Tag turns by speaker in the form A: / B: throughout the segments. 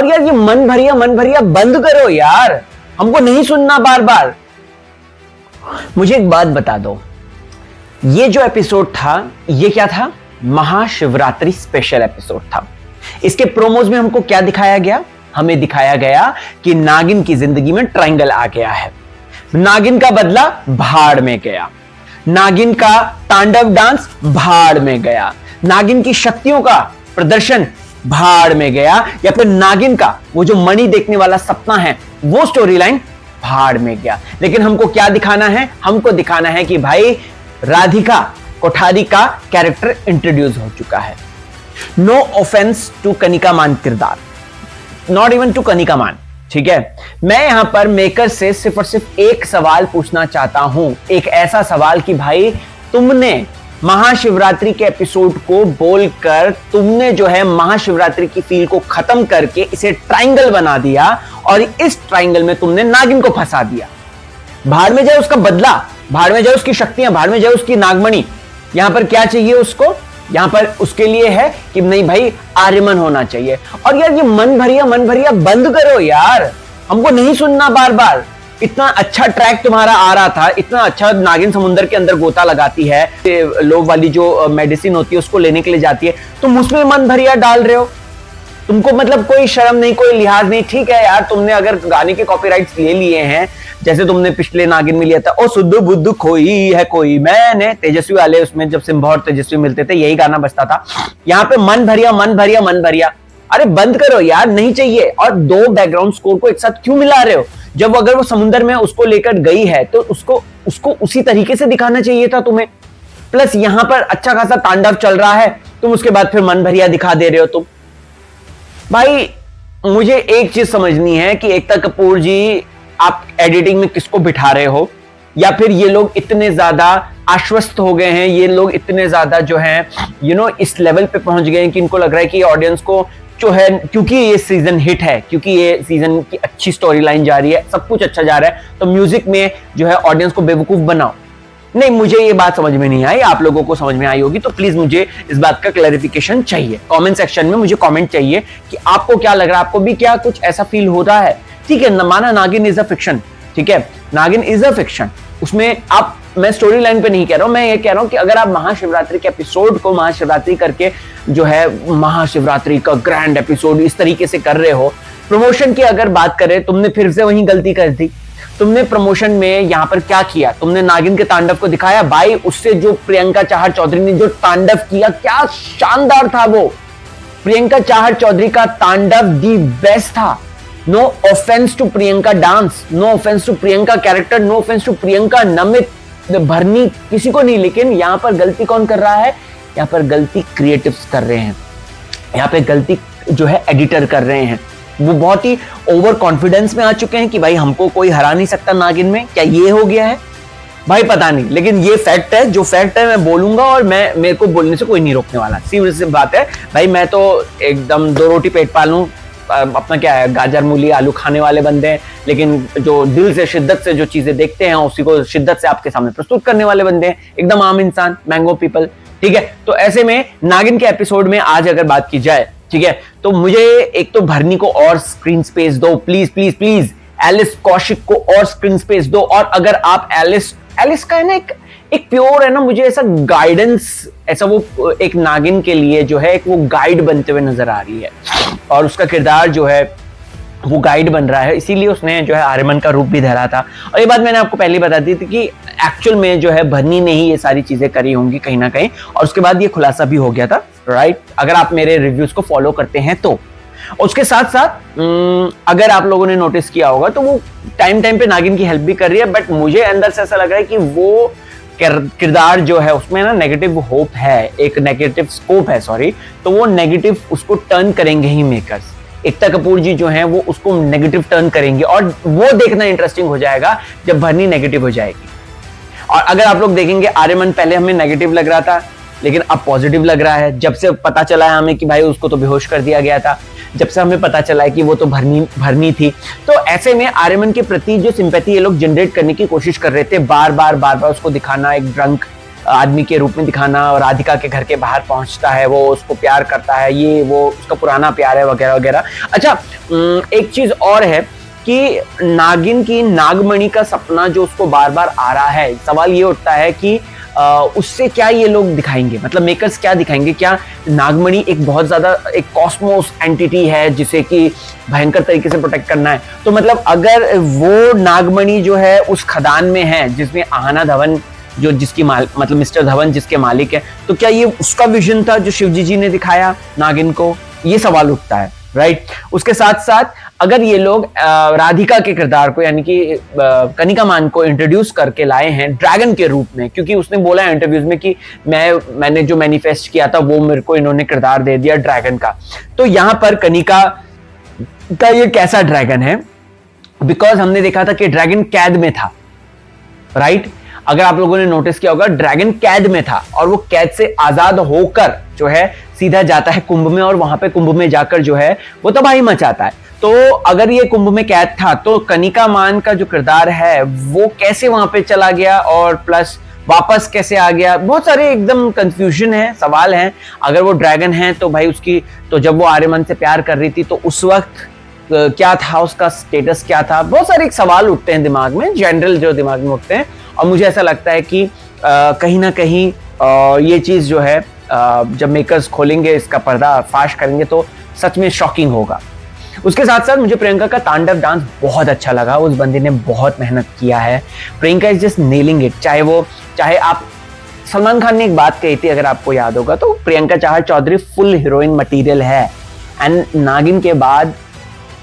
A: और यार ये मन भरिया बंद करो यार, हमको नहीं सुनना बार बार। मुझे एक बात बता दो, ये जो एपिसोड था ये क्या था? महाशिवरात्रि स्पेशल एपिसोड था। इसके प्रोमोज में हमको क्या दिखाया गया? हमें दिखाया गया कि नागिन की जिंदगी में ट्रायंगल आ गया है, नागिन का बदला भाड़ में गया, नागिन का तांडव डांस भाड़ में गया, नागिन की शक्तियों का प्रदर्शन भाड़ में गया, या फिर नागिन का वो जो मणि देखने वाला सपना है वो स्टोरी लाइन भाड़ में गया। लेकिन हमको क्या दिखाना है? हमको दिखाना है कि भाई राधिका कोठारी का कैरेक्टर इंट्रोड्यूस हो चुका है। नो ऑफेंस टू कनिका मान किरदार, नॉट इवन टू कनिका मान, ठीक है। मैं यहां पर मेकर से सिर्फ और सिर्फ एक सवाल पूछना चाहता हूं, एक ऐसा सवाल कि भाई तुमने महाशिवरात्रि के एपिसोड को बोलकर तुमने जो है महाशिवरात्रि की फील को खत्म करके इसे ट्रायंगल बना दिया, और इस ट्रायंगल में तुमने नागिन को फंसा दिया। भाड़ में जाए उसका बदला, भाड़ में जाए उसकी शक्तियां, भाड़ में जाए उसकी नागमणि। यहां पर क्या चाहिए उसको? यहां पर उसके लिए है कि नहीं भाई आर्यमन होना चाहिए। और यार ये मन भरिया बंद करो यार, हमको नहीं सुनना बार बार। इतना अच्छा ट्रैक तुम्हारा आ रहा था, इतना अच्छा नागिन समुंदर के अंदर गोता लगाती है, लोग वाली जो मेडिसिन होती है उसको लेने के लिए जाती है, तुम उसमें मन भरिया डाल रहे हो। तुमको मतलब कोई शर्म नहीं, कोई लिहाज नहीं। ठीक है यार, तुमने अगर गाने के कॉपीराइट्स ले लिए हैं, जैसे तुमने पिछले नागिन में लिया था, ओ सुध बुद्ध खोई है कोई मैंने, तेजस्वी वाले उसमें जब सिम्बा और तेजस्वी मिलते थे यही गाना बजता था। यहाँ पे मन भरिया, अरे बंद करो यार, नहीं चाहिए। और दो बैकग्राउंड स्कोर को एक साथ क्यों मिला रहे हो? जब अगर वो समुद्र में उसको लेकर गई है तो उसको उसी तरीके से दिखाना चाहिए था तुम्हें। प्लस यहां पर अच्छा खासा तांडव चल रहा है, तुम उसके बाद फिर मन भरिया दिखा दे रहे हो तुम। भाई मुझे एक चीज समझनी है कि एकता कपूर जी, आप एडिटिंग में किसको बिठा रहे हो, या फिर ये लोग इतने ज्यादा आश्वस्त हो गए हैं, ये लोग इतने ज्यादा जो है इस लेवल पे पहुंच गए हैं कि इनको लग रहा है कि ऑडियंस को जो है, क्योंकि ये सीजन हिट है, क्योंकि ये सीजन की अच्छी स्टोरी लाइन जा रही है, सब कुछ अच्छा जा रहा है, तो म्यूजिक में जो है ऑडियंस को बेवकूफ बनाओ। नहीं, मुझे ये बात समझ में नहीं आई, आप लोगों को समझ में आई होगी, तो प्लीज मुझे इस बात का क्लैरिफिकेशन चाहिए। कमेंट सेक्शन में मुझे कमेंट चाहिए कि आपको क्या लग रहा है, आपको भी क्या कुछ ऐसा फील हो रहा है। ठीक है, माना नागिन इज अ फिक्शन, ठीक है, नागिन इज अ फिक्शन, उसमें आप, मैं स्टोरी लाइन पे नहीं कह रहा हूं, मैं ये कह रहा हूं कि अगर आप महाशिवरात्रि के एपिसोड को महाशिवरात्रि करके जो है महाशिवरात्रि का ग्रैंड एपिसोड इस तरीके से कर रहे हो, प्रमोशन की अगर बात करें, तुमने फिर से वही गलती कर दी। तुमने प्रमोशन में यहां पर क्या किया? तुमने नागिन के तांडव को दिखाया। भाई उससे जो प्रियंका चाहर चौधरी ने जो तांडव किया, क्या शानदार था वो। प्रियंका चाहर चौधरी का तांडव दी बेस्ट था। No offence to Priyanka dance, no offence to Priyanka character, no offence to Priyanka, Namit, Bharni, किसी को नहीं। लेकिन यहां पर गलती कौन कर रहा है? यहां पर गलती क्रिएटिव्स कर रहे हैं, यहां पे गलती जो है एडिटर कर रहे हैं। वो बहुत ही ओवर कॉन्फिडेंस में आ चुके हैं कि भाई हमको कोई हरा नहीं सकता नागिन में। क्या ये हो गया है? भाई पता नहीं, लेकिन ये फैक्ट है, जो फैक्ट है मैं बोलूंगा, और मेरे को बोलने से कोई नहीं रोकने वाला। सीरियस बात है भाई, मैं तो एकदम दो रोटी पेट पालूं, अपना क्या है, गाजर मूली आलू खाने वाले बंदे हैं, लेकिन जो दिल से शिद्दत से जो चीजें देखते हैं उसी को शिद्दत से आपके सामने प्रस्तुत करने वाले बंदे हैं, एकदम आम इंसान, मैंगो पीपल। ठीक है, तो ऐसे में नागिन के एपिसोड में आज अगर बात की जाए, ठीक है, तो मुझे एक तो भरनी को और स्क्रीन स्पेस दो, please please please. Alice Kaushik को और स्क्रीन स्पेस दो। और अगर आप एलिस का है ना, एक प्योर है ना, मुझे ऐसा गाइडेंस, ऐसा वो एक नागिन के लिए जो है एक वो गाइड बनते हुए नजर आ रही है, और उसका किरदार जो है वो गाइड बन रहा है, इसीलिए उसने जो है आर्यमन का रूप भी धरा था। और ये बात मैंने आपको पहले बता दी थी कि एक्चुअल में जो है भरनी ने ही ये सारी चीजें करी होंगी कहीं ना कहीं, और उसके बाद ये खुलासा भी हो गया था, राइट, अगर आप मेरे रिव्यूज को फॉलो करते हैं तो। उसके साथ साथ अगर आप लोगों ने नोटिस किया होगा तो वो टाइम टाइम पे नागिन की हेल्प भी कर रही है, बट मुझे अंदर से ऐसा लग रहा है कि वो किरदार जो है उसमें ना नेगेटिव होप है, एक नेगेटिव स्कोप है, सॉरी, तो वो नेगेटिव उसको टर्न करेंगे ही मेकर्स। एकता कपूर जी जो हैं वो उसको नेगेटिव टर्न करेंगे, और वो देखना इंटरेस्टिंग हो जाएगा जब भरनी नेगेटिव हो जाएगी। और अगर आप लोग देखेंगे, आर्यमन पहले हमें नेगेटिव लग रहा था, लेकिन अब पॉजिटिव लग रहा है। जब से पता चला है हमें कि भाई उसको तो बेहोश कर दिया गया था, जब से हमें पता चला है कि वो तो भरनी थी, तो ऐसे में आर्यमन के प्रति जो सिंपैथी ये लोग जनरेट करने की कोशिश कर रहे थे, बार बार उसको दिखाना एक ड्रंक, आदमी के रूप में दिखाना, और राधिका के घर के बाहर पहुंचता है, वो उसको प्यार करता है, ये वो उसका पुराना प्यार है वगैरह वगैरह। अच्छा, एक चीज और है कि नागिन की नागमणि का सपना जो उसको बार बार आ रहा है, सवाल ये उठता है कि उससे क्या ये लोग दिखाएंगे, मतलब मेकर्स क्या दिखाएंगे, क्या नागमणि एक बहुत ज्यादा एक कॉस्मोस एंटिटी है जिसे कि भयंकर तरीके से प्रोटेक्ट करना है। तो मतलब अगर वो नागमणि जो है उस खदान में है जिसमें आहना धवन जो जिसकी मतलब मिस्टर धवन जिसके मालिक है, तो क्या ये उसका विजन था जो शिवजी जी ने दिखाया नागिन को, ये सवाल उठता है, राइट। उसके साथ साथ अगर ये लोग राधिका के किरदार को यानी कि कनिका मान को इंट्रोड्यूस करके लाए हैं ड्रैगन के रूप में, क्योंकि उसने बोला है इंटरव्यूज में कि मैंने जो मैनिफेस्ट किया था वो मेरे को इन्होंने किरदार दे दिया ड्रैगन का। तो यहां पर कनिका का ये कैसा ड्रैगन है, बिकॉज हमने देखा था कि ड्रैगन कैद में था, राइट। अगर आप लोगों ने नोटिस किया होगा ड्रैगन कैद में था और वो कैद से आजाद होकर जो है सीधा जाता है कुंभ में, और वहां पे कुंभ में जाकर जो है वो तबाही मचाता है। तो अगर ये कुंभ में कैद था तो कनिका मान का जो किरदार है वो कैसे वहां पे चला गया और प्लस वापस कैसे आ गया, बहुत सारे एकदम कंफ्यूजन है, सवाल है। अगर वो ड्रैगन है तो भाई उसकी, तो जब वो आर्यमन से प्यार कर रही थी तो उस वक्त क्या था, उसका स्टेटस क्या था, बहुत सारे सवाल उठते हैं दिमाग में, जनरल जो दिमाग में उठते हैं। और मुझे ऐसा लगता है कि कहीं ना कहीं ये चीज जो है जब मेकर्स खोलेंगे इसका पर्दा फाश करेंगे तो सच में शॉकिंग होगा। उसके साथ साथ मुझे प्रियंका का तांडव डांस बहुत अच्छा लगा, उस बंदी ने बहुत मेहनत किया है। Priyanka is just nailing it. चाहे आप, सलमान खान ने एक बात कही थी अगर आपको याद होगा, तो Priyanka Chahar Choudhary full heroine material है, एंड नागिन के बाद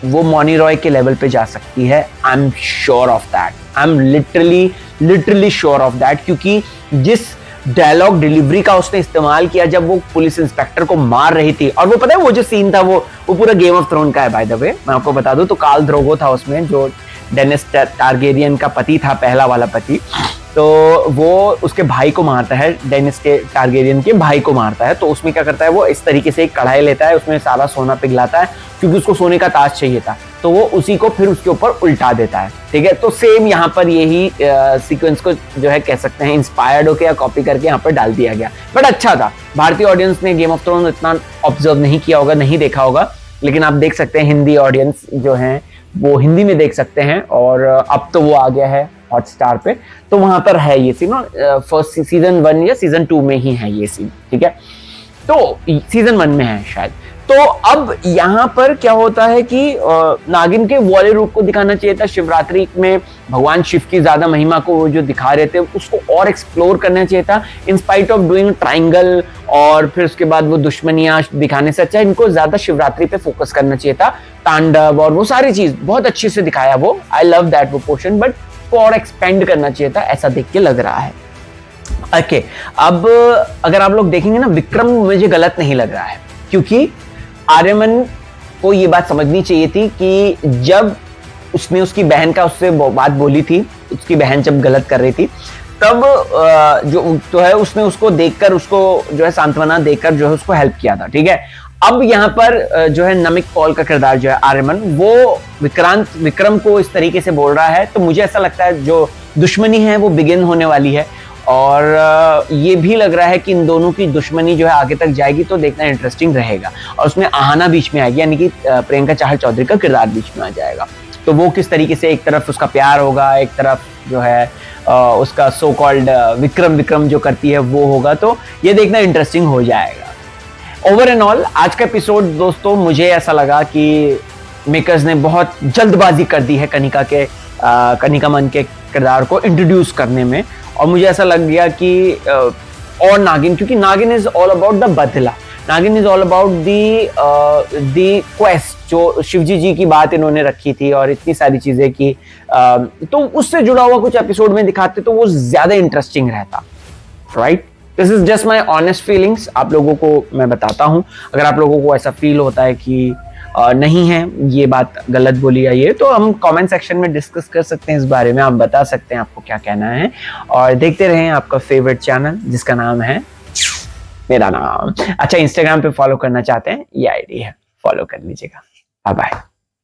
A: वो मौनी रॉय के लेवल पे जा सकती है। I am sure of that, I am literally sure of that, क्योंकि जिस डायलॉग डिलीवरी का उसने इस्तेमाल किया जब वो पुलिस इंस्पेक्टर को मार रही थी, और वो पता है वो जो सीन था वो पूरा गेम ऑफ थ्रोन का है बाय द वे, मैं आपको बता दूं। तो कार्ल ड्रोगो था उसमें जो डेनिस टारगेरियन का पति था, पहला वाला पति, तो वो उसके भाई को मारता है, डेनिस के टारगेरियन के भाई को मारता है। तो उसमें क्या करता है वो इस तरीके से एक कढ़ाई लेता है, उसमें सारा सोना पिघलाता है क्योंकि उसको सोने का ताज चाहिए था, तो वो उसी को फिर उसके ऊपर उल्टा देता है, ठीक है। तो सेम यहाँ पर यही सीक्वेंस को जो है कह सकते हैं इंस्पायर्ड होकर या कॉपी करके यहाँ पर डाल दिया गया, बट अच्छा था। भारतीय ऑडियंस ने गेम ऑफ थ्रोन्स इतना ऑब्जर्व नहीं किया होगा, नहीं देखा होगा, लेकिन आप देख सकते हैं हिंदी ऑडियंस जो है वो हिंदी में देख सकते हैं, और अब तो वो आ गया है हॉटस्टार पे, तो वहां पर है ये सीन, फर्स्ट सीजन 1 या सीजन 2 में ही है ये सीन, ठीक है। तो सीजन 1 में है शायद। तो अब यहाँ पर क्या होता है कि नागिन के वाले रूप को दिखाना चाहिए था, शिवरात्रि में भगवान शिव की ज्यादा महिमा को जो दिखा रहे थे उसको और एक्सप्लोर करना चाहिए था, in spite of doing triangle, और फिर उसके बाद वो दुश्मनियां दिखाने से अच्छा इनको ज्यादा शिवरात्रि पे फोकस करना चाहिए था। तांडव और वो सारी चीज बहुत अच्छे से दिखाया वो, आई लव दैट वो पोर्शन, बट और एक्सपेंड करना चाहिए था, ऐसा देख के लग रहा है। ओके, अब अगर आप लोग देखेंगे ना, विक्रम मुझे गलत नहीं लग रहा है, क्योंकि आर्यमन को ये बात समझनी चाहिए थी कि जब उसने उसकी बहन का उससे बात बोली थी, उसकी बहन जब गलत कर रही थी, तब जो तो है उसने उसको देखकर, उसको जो है सांत्वना देकर जो है उसको हेल्प किया था, ठीक है। अब यहाँ पर जो है नमिक पॉल का किरदार जो है आर्यमन, वो विक्रम को इस तरीके से बोल रहा है, तो मुझे ऐसा लगता है जो दुश्मनी है वो बिगिन होने वाली है, और ये भी लग रहा है कि इन दोनों की दुश्मनी जो है आगे तक जाएगी, तो देखना इंटरेस्टिंग रहेगा। और उसमें आहना बीच में आएगी, यानी कि प्रियंका चाहर चौधरी का किरदार बीच में आ जाएगा, तो वो किस तरीके से एक तरफ उसका प्यार होगा, एक तरफ जो है उसका सो कॉल्ड विक्रम जो करती है वो होगा, तो ये देखना इंटरेस्टिंग हो जाएगा। ओवर एंड ऑल आज का एपिसोड दोस्तों मुझे ऐसा लगा कि मेकर्स ने बहुत जल्दबाजी कर दी है कनिका मन के किरदार को इंट्रोड्यूस करने में, और मुझे ऐसा लग गया कि और नागिन, क्योंकि नागिन इज ऑल अबाउट द बदला, नागिन is all about the quest, जो शिवजी जी की बात इन्होंने रखी थी और इतनी सारी चीजें की, तो उससे जुड़ा हुआ कुछ एपिसोड में दिखाते तो वो ज्यादा इंटरेस्टिंग रहता, right. This is just my honest feelings, आप लोगों को मैं बताता हूँ, अगर आप लोगों को ऐसा फील होता है कि नहीं है ये बात गलत बोली या ये, तो हम कमेंट सेक्शन में डिस्कस कर सकते हैं इस बारे में, आप बता सकते हैं आपको क्या कहना है, और देखते रहें आपका फेवरेट चैनल जिसका नाम है मेरा नाम। अच्छा, इंस्टाग्राम पे फॉलो करना चाहते हैं, ये आईडी है, फॉलो कर लीजिएगा। Bye bye.